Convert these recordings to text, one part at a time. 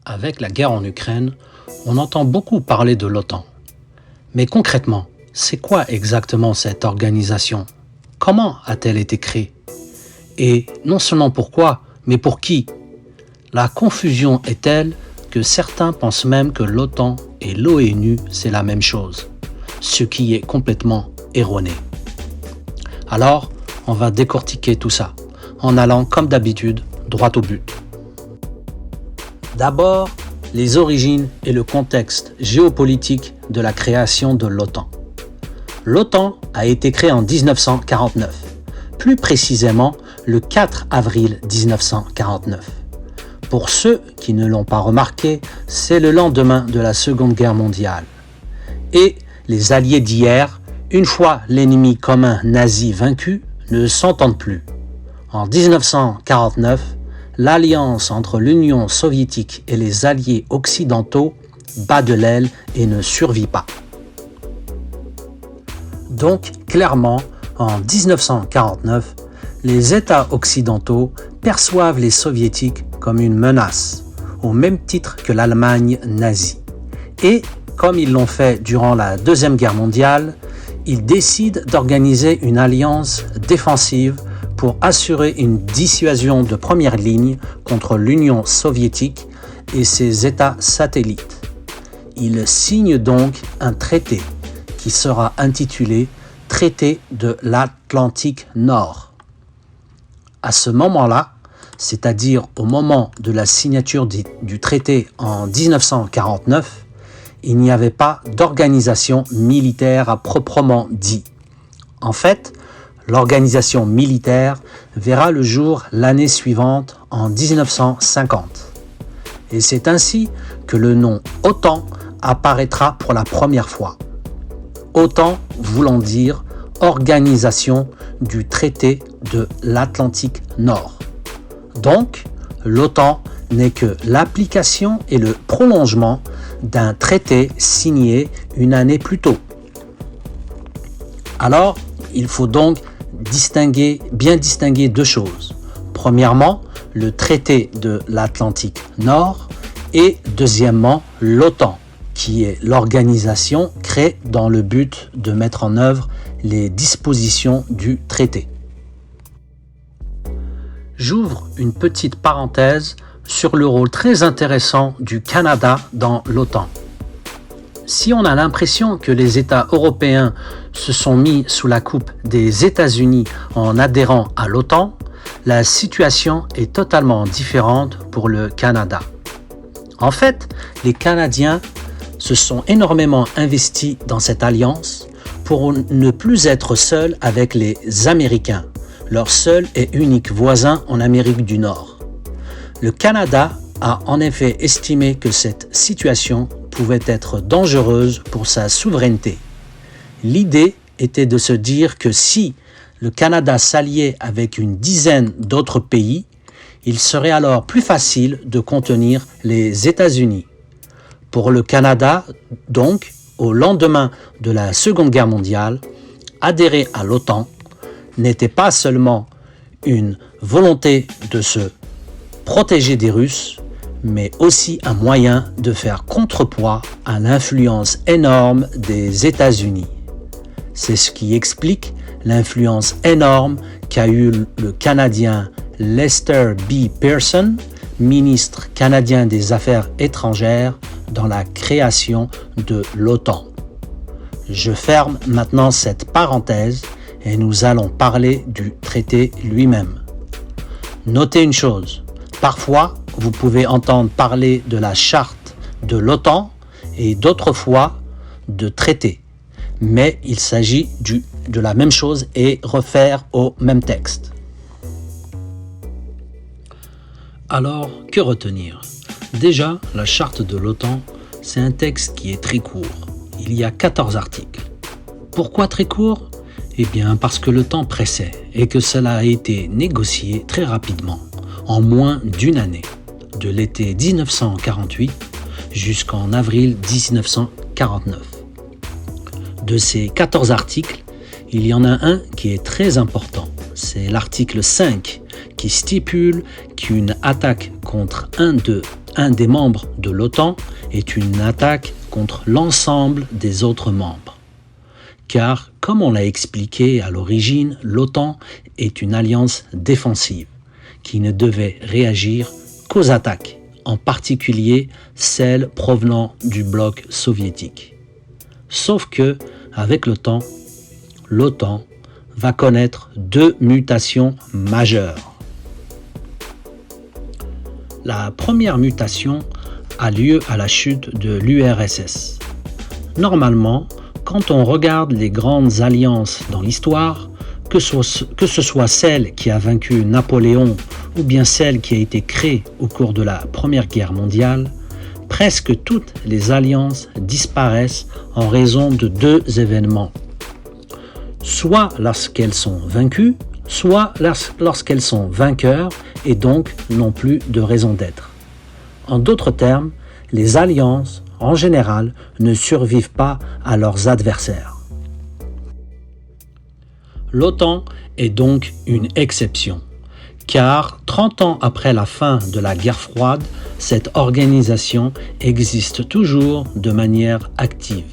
Avec la guerre en Ukraine, on entend beaucoup parler de l'OTAN. Mais concrètement, c'est quoi exactement cette organisation? Comment a-t-elle été créée? Et non seulement pourquoi, mais pour qui? La confusion est telle que certains pensent même que l'OTAN et l'ONU, c'est la même chose, ce qui est complètement erroné. Alors, on va décortiquer tout ça, en allant comme d'habitude, droit au but. D'abord, les origines et le contexte géopolitique de la création de l'OTAN. L'OTAN a été créée en 1949, plus précisément le 4 avril 1949. Pour ceux qui ne l'ont pas remarqué, c'est le lendemain de la Seconde Guerre mondiale. Et les alliés d'hier, une fois l'ennemi commun nazi vaincu, ne s'entendent plus. En 1949, l'alliance entre l'Union soviétique et les alliés occidentaux bat de l'aile et ne survit pas. Donc, clairement, en 1949, les États occidentaux perçoivent les soviétiques comme une menace, au même titre que l'Allemagne nazie. Et, comme ils l'ont fait durant la Deuxième Guerre mondiale, ils décident d'organiser une alliance défensive pour assurer une dissuasion de première ligne contre l'Union soviétique et ses États satellites. Ils signent donc un traité qui sera intitulé Traité de l'Atlantique Nord. À ce moment-là, c'est-à-dire au moment de la signature du traité en 1949, il n'y avait pas d'organisation militaire à proprement dit. En fait, l'organisation militaire verra le jour l'année suivante, en 1950. Et c'est ainsi que le nom OTAN apparaîtra pour la première fois. OTAN voulant dire Organisation du traité de l'Atlantique Nord. Donc, l'OTAN n'est que l'application et le prolongement d'un traité signé une année plus tôt. Alors, il faut donc bien distinguer deux choses. Premièrement, le traité de l'Atlantique Nord et deuxièmement, l'OTAN, qui est l'organisation créée dans le but de mettre en œuvre les dispositions du traité. J'ouvre une petite parenthèse sur le rôle très intéressant du Canada dans l'OTAN. Si on a l'impression que les États européens se sont mis sous la coupe des États-Unis en adhérant à l'OTAN, la situation est totalement différente pour le Canada. En fait, les Canadiens se sont énormément investis dans cette alliance pour ne plus être seuls avec les Américains, leur seul et unique voisin en Amérique du Nord. Le Canada a en effet estimé que cette situation pouvait être dangereuse pour sa souveraineté. L'idée était de se dire que si le Canada s'alliait avec une dizaine d'autres pays, il serait alors plus facile de contenir les États-Unis. Pour le Canada, donc, au lendemain de la Seconde Guerre mondiale, adhérer à l'OTAN n'était pas seulement une volonté de se protéger des Russes, mais aussi un moyen de faire contrepoids à l'influence énorme des États-Unis. C'est ce qui explique l'influence énorme qu'a eu le Canadien Lester B. Pearson, ministre canadien des Affaires étrangères, dans la création de l'OTAN. Je ferme maintenant cette parenthèse et nous allons parler du traité lui-même. Notez une chose, parfois vous pouvez entendre parler de la charte de l'OTAN et d'autres fois de traité, mais il s'agit de la même chose et refaire au même texte. Alors, que retenir? Déjà, la charte de l'OTAN, c'est un texte qui est très court. Il y a 14 articles. Pourquoi très court? Eh bien, parce que le temps pressait et que cela a été négocié très rapidement, en moins d'une année, de l'été 1948 jusqu'en avril 1949. De ces 14 articles, il y en a un qui est très important. C'est l'article 5 qui stipule qu'une attaque contre un des membres de l'OTAN est une attaque contre l'ensemble des autres membres. Car, comme on l'a expliqué à l'origine, l'OTAN est une alliance défensive qui ne devait réagir qu'aux attaques, en particulier celles provenant du bloc soviétique. Sauf que, avec le temps, l'OTAN va connaître deux mutations majeures. La première mutation a lieu à la chute de l'URSS. Normalement, quand on regarde les grandes alliances dans l'histoire, que ce soit celle qui a vaincu Napoléon ou bien celle qui a été créée au cours de la Première Guerre mondiale, presque toutes les alliances disparaissent en raison de deux événements. Soit lorsqu'elles sont vaincues, soit lorsqu'elles sont vainqueurs et donc n'ont plus de raison d'être. En d'autres termes, les alliances, en général, ne survivent pas à leurs adversaires. L'OTAN est donc une exception, car 30 ans après la fin de la guerre froide, cette organisation existe toujours de manière active.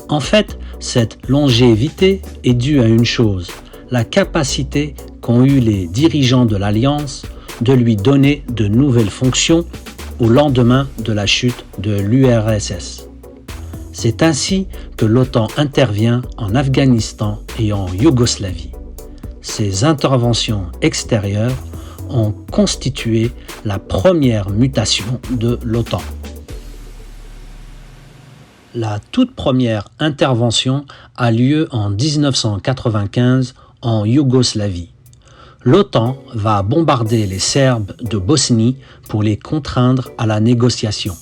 En fait, cette longévité est due à une chose, la capacité qu'ont eu les dirigeants de l'Alliance de lui donner de nouvelles fonctions au lendemain de la chute de l'URSS. C'est ainsi que l'OTAN intervient en Afghanistan et en Yougoslavie. Ces interventions extérieures ont constitué la première mutation de l'OTAN. La toute première intervention a lieu en 1995 en Yougoslavie. L'OTAN va bombarder les Serbes de Bosnie pour les contraindre à la négociation.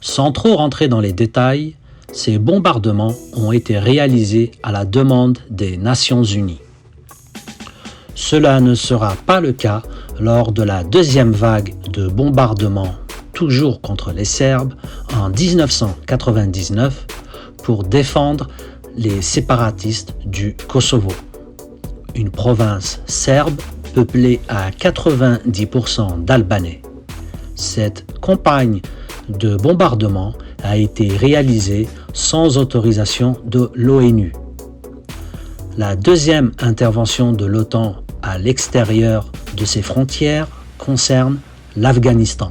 Sans trop rentrer dans les détails, ces bombardements ont été réalisés à la demande des Nations Unies. Cela ne sera pas le cas lors de la deuxième vague de bombardements, toujours contre les Serbes, en 1999 pour défendre les séparatistes du Kosovo, une province serbe peuplée à 90% d'Albanais. Cette campagne de bombardement a été réalisée sans autorisation de l'ONU. La deuxième intervention de l'OTAN à l'extérieur de ses frontières concerne l'Afghanistan.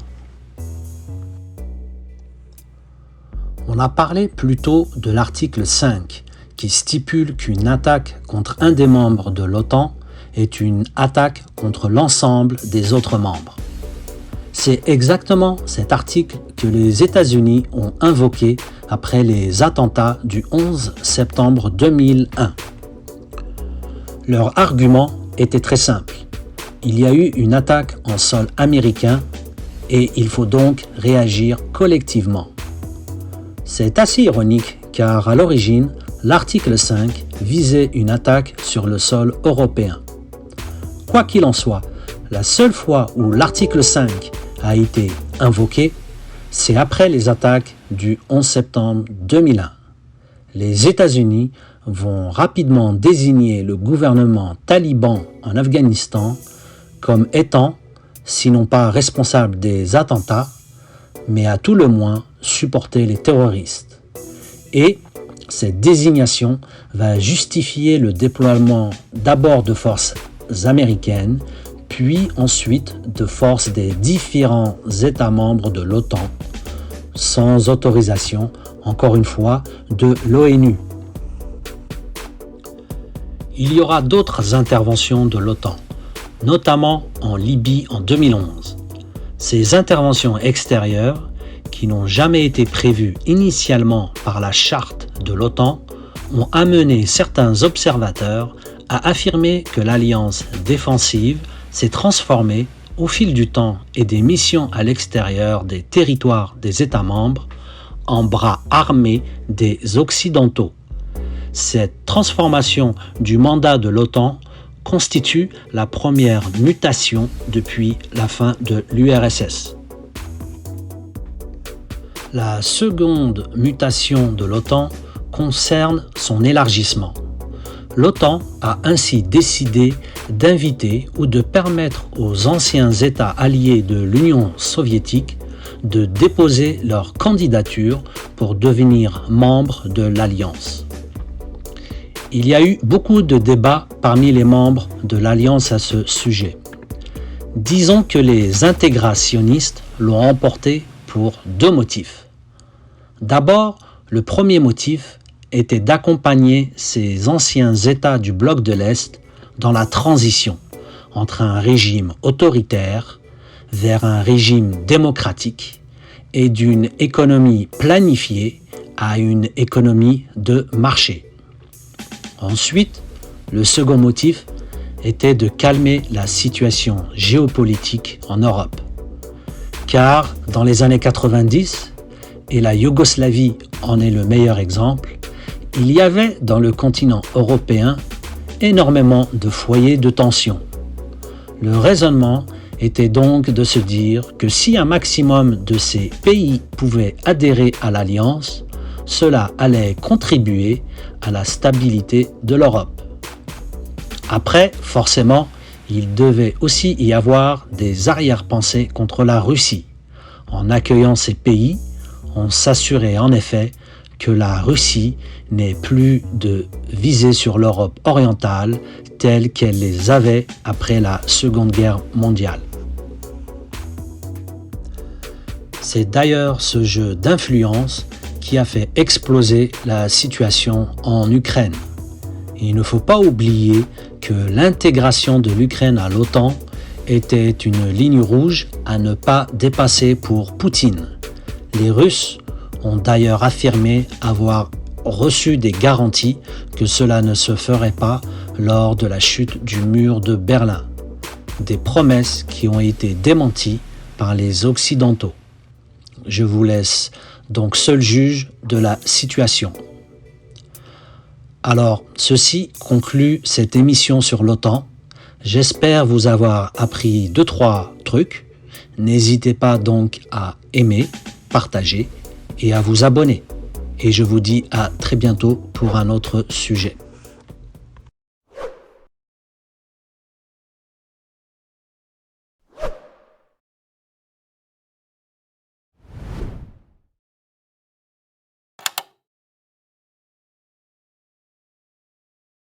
On a parlé plus tôt de l'article 5 qui stipule qu'une attaque contre un des membres de l'OTAN est une attaque contre l'ensemble des autres membres. C'est exactement cet article que les États-Unis ont invoqué après les attentats du 11 septembre 2001. Leur argument était très simple. Il y a eu une attaque en sol américain et il faut donc réagir collectivement. C'est assez ironique car à l'origine, l'article 5 visait une attaque sur le sol européen. Quoi qu'il en soit, la seule fois où l'article 5 a été invoqué, c'est après les attaques du 11 septembre 2001. Les États-Unis vont rapidement désigner le gouvernement taliban en Afghanistan comme étant, sinon pas responsable des attentats, mais à tout le moins supporter les terroristes. Et cette désignation va justifier le déploiement d'abord de forces américaines, puis ensuite de forces des différents États membres de l'OTAN, sans autorisation, encore une fois, de l'ONU. Il y aura d'autres interventions de l'OTAN, notamment en Libye en 2011. Ces interventions extérieures, qui n'ont jamais été prévues initialement par la charte de l'OTAN, ont amené certains observateurs à affirmer que l'alliance défensive s'est transformée au fil du temps et des missions à l'extérieur des territoires des États membres en bras armés des Occidentaux. Cette transformation du mandat de l'OTAN constitue la première mutation depuis la fin de l'URSS. La seconde mutation de l'OTAN concerne son élargissement. L'OTAN a ainsi décidé d'inviter ou de permettre aux anciens États alliés de l'Union soviétique de déposer leur candidature pour devenir membres de l'Alliance. Il y a eu beaucoup de débats parmi les membres de l'Alliance à ce sujet. Disons que les intégrationnistes l'ont emporté pour deux motifs. D'abord, le premier motif était d'accompagner ces anciens États du bloc de l'Est dans la transition entre un régime autoritaire vers un régime démocratique et d'une économie planifiée à une économie de marché. Ensuite, le second motif était de calmer la situation géopolitique en Europe. Car dans les années 90, et la Yougoslavie en est le meilleur exemple, il y avait dans le continent européen énormément de foyers de tension. Le raisonnement était donc de se dire que si un maximum de ces pays pouvaient adhérer à l'Alliance, cela allait contribuer à la stabilité de l'Europe. Après, forcément, il devait aussi y avoir des arrière-pensées contre la Russie. En accueillant ces pays, on s'assurait en effet que la Russie n'ait plus de visée sur l'Europe orientale telle qu'elle les avait après la Seconde Guerre mondiale. C'est d'ailleurs ce jeu d'influence qui a fait exploser la situation en Ukraine. Il ne faut pas oublier que l'intégration de l'Ukraine à l'OTAN était une ligne rouge à ne pas dépasser pour Poutine. Les Russes ont d'ailleurs affirmé avoir reçu des garanties que cela ne se ferait pas lors de la chute du mur de Berlin. Des promesses qui ont été démenties par les Occidentaux. Je vous laisse donc seul juge de la situation. Alors, ceci conclut cette émission sur l'OTAN. J'espère vous avoir appris 2-3 trucs. N'hésitez pas donc à aimer, partager et à vous abonner. Et je vous dis à très bientôt pour un autre sujet.